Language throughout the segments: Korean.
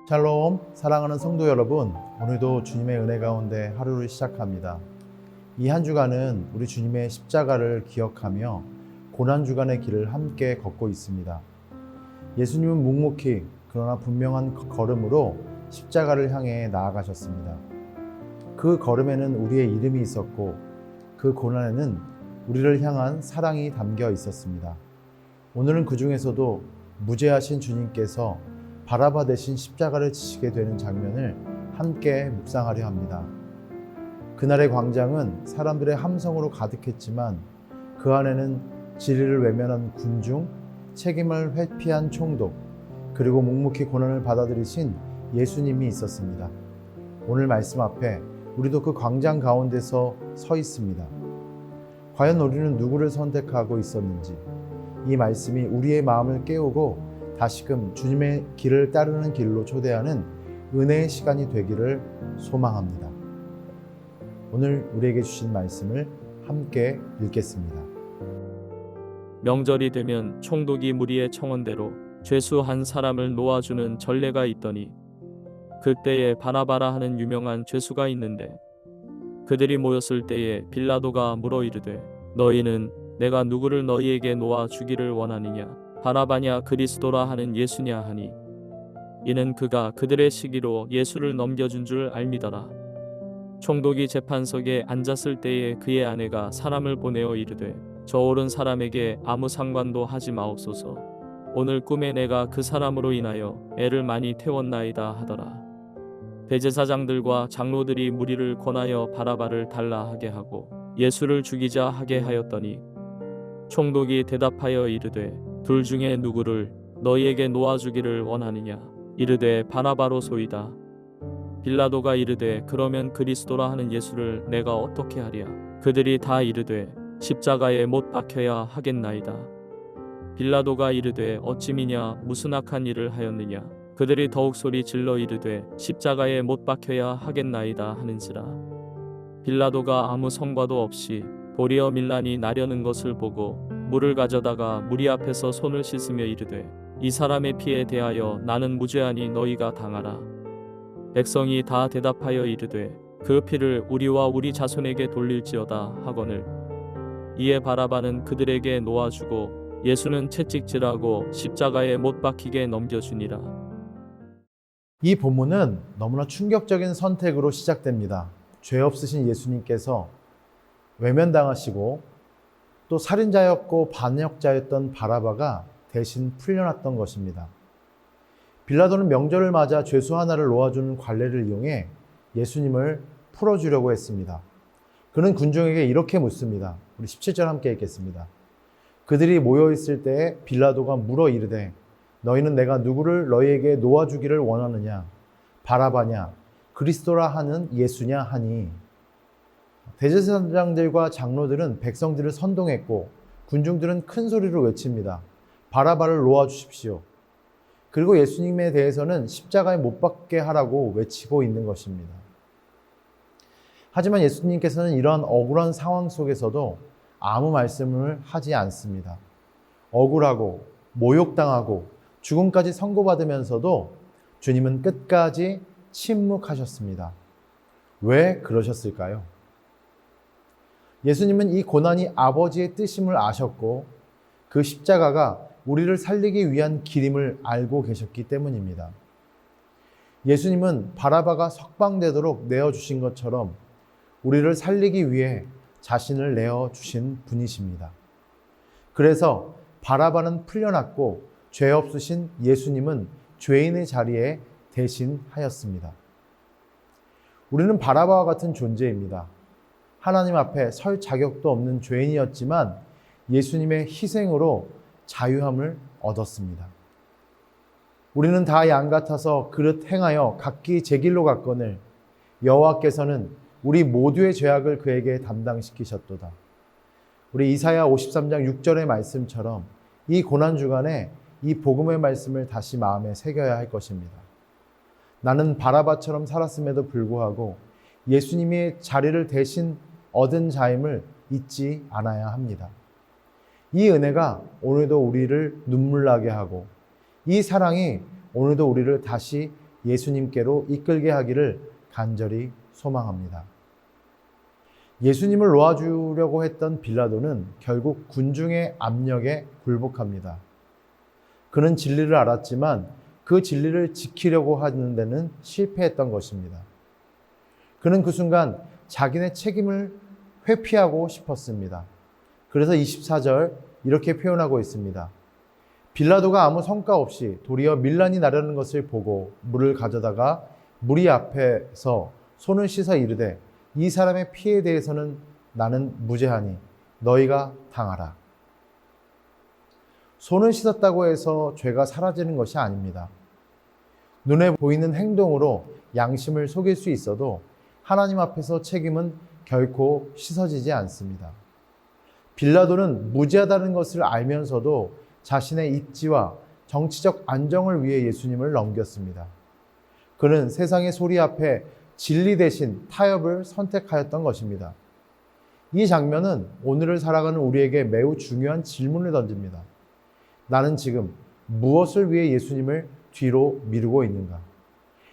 샬롬, 사랑하는 성도 여러분, 오늘도 주님의 은혜 가운데 하루를 시작합니다. 이 한 주간은 우리 주님의 십자가를 기억하며 고난주간의 길을 함께 걷고 있습니다. 예수님은 묵묵히 그러나 분명한 걸음으로 십자가를 향해 나아가셨습니다. 그 걸음에는 우리의 이름이 있었고 그 고난에는 우리를 향한 사랑이 담겨 있었습니다. 오늘은 그 중에서도 무죄하신 주님께서 바라바 대신 십자가를 지시게 되는 장면을 함께 묵상하려 합니다. 그날의 광장은 사람들의 함성으로 가득했지만 그 안에는 진리를 외면한 군중, 책임을 회피한 총독, 그리고 묵묵히 고난을 받아들이신 예수님이 있었습니다. 오늘 말씀 앞에 우리도 그 광장 가운데서 서 있습니다. 과연 우리는 누구를 선택하고 있었는지 이 말씀이 우리의 마음을 깨우고 다시금 주님의 길을 따르는 길로 초대하는 은혜의 시간이 되기를 소망합니다. 오늘 우리에게 주신 말씀을 함께 읽겠습니다. 명절이 되면 총독이 무리의 청원대로 죄수 한 사람을 놓아주는 전례가 있더니 그때에 바나바라 하는 유명한 죄수가 있는데 그들이 모였을 때에 빌라도가 물어 이르되 너희는 내가 누구를 너희에게 놓아 주기를 원하느냐 바나바냐 그리스도라 하는 예수냐 하니 이는 그가 그들의 시기로 예수를 넘겨준 줄 알미더라. 총독이 재판석에 앉았을 때에 그의 아내가 사람을 보내어 이르되 저 옳은 사람에게 아무 상관도 하지 마옵소서. 오늘 꿈에 내가 그 사람으로 인하여 애를 많이 태웠나이다 하더라. 대제사장들과 장로들이 무리를 권하여 바라바를 달라 하게 하고 예수를 죽이자 하게 하였더니 총독이 대답하여 이르되 둘 중에 누구를 너희에게 놓아주기를 원하느냐 이르되 바나바로소이다. 빌라도가 이르되 그러면 그리스도라 하는 예수를 내가 어떻게 하랴. 그들이 다 이르되 십자가에 못 박혀야 하겠나이다. 빌라도가 이르되 어찌 미냐 무슨 악한 일을 하였느냐. 그들이 더욱 소리 질러 이르되 십자가에 못 박혀야 하겠나이다 하는지라. 빌라도가 아무 성과도 없이 도리어 밀란이 나려는 것을 보고 물을 가져다가 무리 앞에서 손을 씻으며 이르되 이 사람의 피에 대하여 나는 무죄하니 너희가 당하라. 백성이 다 대답하여 이르되 그 피를 우리와 우리 자손에게 돌릴지어다 하거늘 이에 바라바는 그들에게 놓아주고 예수는 채찍질하고 십자가에 못 박히게 넘겨주니라. 이 본문은 너무나 충격적인 선택으로 시작됩니다. 죄 없으신 예수님께서 외면당하시고 또 살인자였고 반역자였던 바라바가 대신 풀려났던 것입니다. 빌라도는 명절을 맞아 죄수 하나를 놓아주는 관례를 이용해 예수님을 풀어주려고 했습니다. 그는 군중에게 이렇게 묻습니다. 우리 17절 함께 읽겠습니다. 그들이 모여있을 때에 빌라도가 물어 이르되 너희는 내가 누구를 너희에게 놓아주기를 원하느냐 바라바냐 그리스도라 하는 예수냐 하니 대제사장들과 장로들은 백성들을 선동했고 군중들은 큰 소리로 외칩니다. 바라바를 놓아주십시오. 그리고 예수님에 대해서는 십자가에 못 박게 하라고 외치고 있는 것입니다. 하지만 예수님께서는 이러한 억울한 상황 속에서도 아무 말씀을 하지 않습니다. 억울하고 모욕당하고 죽음까지 선고받으면서도 주님은 끝까지 침묵하셨습니다. 왜 그러셨을까요? 예수님은 이 고난이 아버지의 뜻임을 아셨고 그 십자가가 우리를 살리기 위한 길임을 알고 계셨기 때문입니다. 예수님은 바라바가 석방되도록 내어주신 것처럼 우리를 살리기 위해 자신을 내어주신 분이십니다. 그래서 바라바는 풀려났고 죄 없으신 예수님은 죄인의 자리에 대신하였습니다. 우리는 바라바와 같은 존재입니다. 하나님 앞에 설 자격도 없는 죄인이었지만 예수님의 희생으로 자유함을 얻었습니다. 우리는 다 양 같아서 그릇 행하여 각기 제 길로 갔거늘 여호와께서는 우리 모두의 죄악을 그에게 담당시키셨도다. 우리 이사야 53장 6절의 말씀처럼 이 고난주간에 이 복음의 말씀을 다시 마음에 새겨야 할 것입니다. 나는 바라바처럼 살았음에도 불구하고 예수님의 자리를 대신 얻은 자임을 잊지 않아야 합니다. 이 은혜가 오늘도 우리를 눈물나게 하고 이 사랑이 오늘도 우리를 다시 예수님께로 이끌게 하기를 간절히 소망합니다. 예수님을 놓아주려고 했던 빌라도는 결국 군중의 압력에 굴복합니다. 그는 진리를 알았지만 그 진리를 지키려고 하는 데는 실패했던 것입니다. 그는 그 순간 자기네 책임을 회피하고 싶었습니다. 그래서 24절 이렇게 표현하고 있습니다. 빌라도가 아무 성과 없이 도리어 밀란이 나려는 것을 보고 물을 가져다가 무리 앞에서 손을 씻어 이르되 이 사람의 피에 대해서는 나는 무죄하니 너희가 당하라. 손을 씻었다고 해서 죄가 사라지는 것이 아닙니다. 눈에 보이는 행동으로 양심을 속일 수 있어도 하나님 앞에서 책임은 결코 씻어지지 않습니다. 빌라도는 무죄하다는 것을 알면서도 자신의 입지와 정치적 안정을 위해 예수님을 넘겼습니다. 그는 세상의 소리 앞에 진리 대신 타협을 선택하였던 것입니다. 이 장면은 오늘을 살아가는 우리에게 매우 중요한 질문을 던집니다. 나는 지금 무엇을 위해 예수님을 뒤로 미루고 있는가?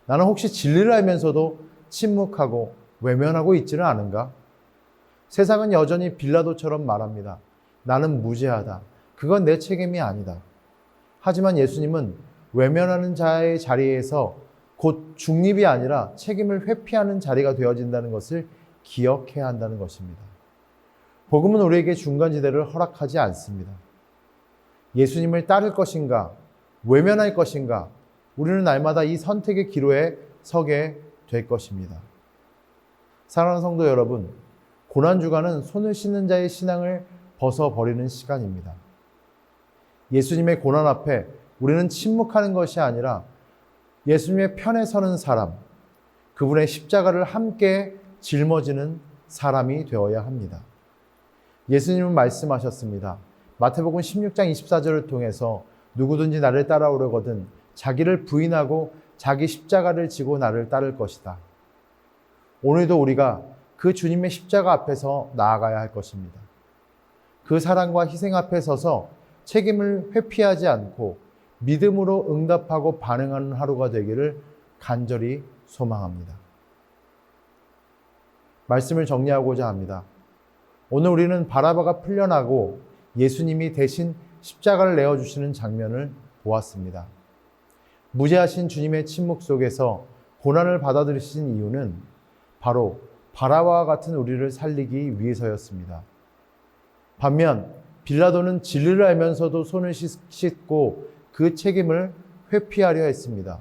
나는 혹시 진리를 알면서도 침묵하고 외면하고 있지는 않은가? 세상은 여전히 빌라도처럼 말합니다. 나는 무죄하다. 그건 내 책임이 아니다. 하지만 예수님은 외면하는 자의 자리에서 곧 중립이 아니라 책임을 회피하는 자리가 되어진다는 것을 기억해야 한다는 것입니다. 복음은 우리에게 중간지대를 허락하지 않습니다. 예수님을 따를 것인가, 외면할 것인가, 우리는 날마다 이 선택의 기로에 서게 될 것입니다. 사랑하는 성도 여러분, 고난주간은 손을 씻는 자의 신앙을 벗어버리는 시간입니다. 예수님의 고난 앞에 우리는 침묵하는 것이 아니라 예수님의 편에 서는 사람, 그분의 십자가를 함께 짊어지는 사람이 되어야 합니다. 예수님은 말씀하셨습니다. 마태복음 16장 24절을 통해서 누구든지 나를 따라오려거든 자기를 부인하고 자기 십자가를 지고 나를 따를 것이다. 오늘도 우리가 그 주님의 십자가 앞에서 나아가야 할 것입니다. 그 사랑과 희생 앞에 서서 책임을 회피하지 않고 믿음으로 응답하고 반응하는 하루가 되기를 간절히 소망합니다. 말씀을 정리하고자 합니다. 오늘 우리는 바라바가 풀려나고 예수님이 대신 십자가를 내어주시는 장면을 보았습니다. 무죄하신 주님의 침묵 속에서 고난을 받아들이신 이유는 바로 바라바와 같은 우리를 살리기 위해서였습니다. 반면 빌라도는 진리를 알면서도 손을 씻고 그 책임을 회피하려 했습니다.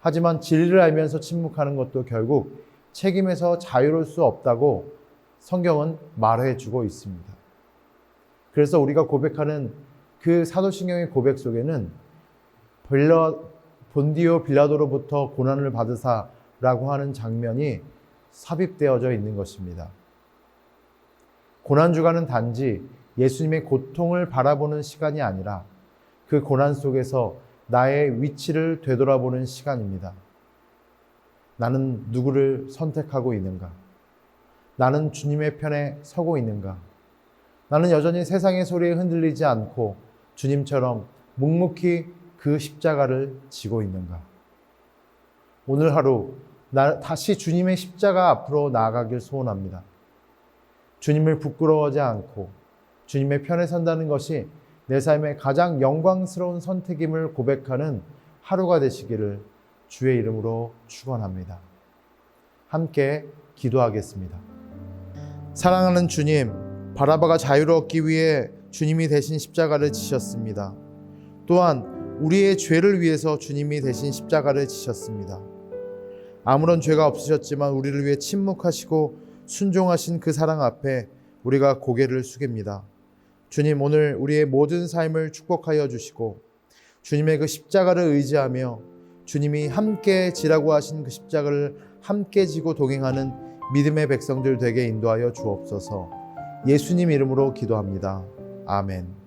하지만 진리를 알면서 침묵하는 것도 결국 책임에서 자유로울 수 없다고 성경은 말해주고 있습니다. 그래서 우리가 고백하는 그 사도신경의 고백 속에는 본디오 빌라도로부터 고난을 받으사라고 하는 장면이 삽입되어져 있는 것입니다. 고난주간은 단지 예수님의 고통을 바라보는 시간이 아니라 그 고난 속에서 나의 위치를 되돌아보는 시간입니다. 나는 누구를 선택하고 있는가? 나는 주님의 편에 서고 있는가? 나는 여전히 세상의 소리에 흔들리지 않고 주님처럼 묵묵히 그 십자가를 지고 있는가? 오늘 하루 다시 주님의 십자가 앞으로 나아가길 소원합니다. 주님을 부끄러워하지 않고 주님의 편에 선다는 것이 내 삶의 가장 영광스러운 선택임을 고백하는 하루가 되시기를 주의 이름으로 축원합니다. 함께 기도하겠습니다. 사랑하는 주님, 바라바가 자유롭기 위해 주님이 대신 십자가를 지셨습니다. 또한 우리의 죄를 위해서 주님이 대신 십자가를 지셨습니다. 아무런 죄가 없으셨지만 우리를 위해 침묵하시고 순종하신 그 사랑 앞에 우리가 고개를 숙입니다. 주님, 오늘 우리의 모든 삶을 축복하여 주시고 주님의 그 십자가를 의지하며 주님이 함께 지라고 하신 그 십자가를 함께 지고 동행하는 믿음의 백성들 되게 인도하여 주옵소서. 예수님 이름으로 기도합니다. 아멘.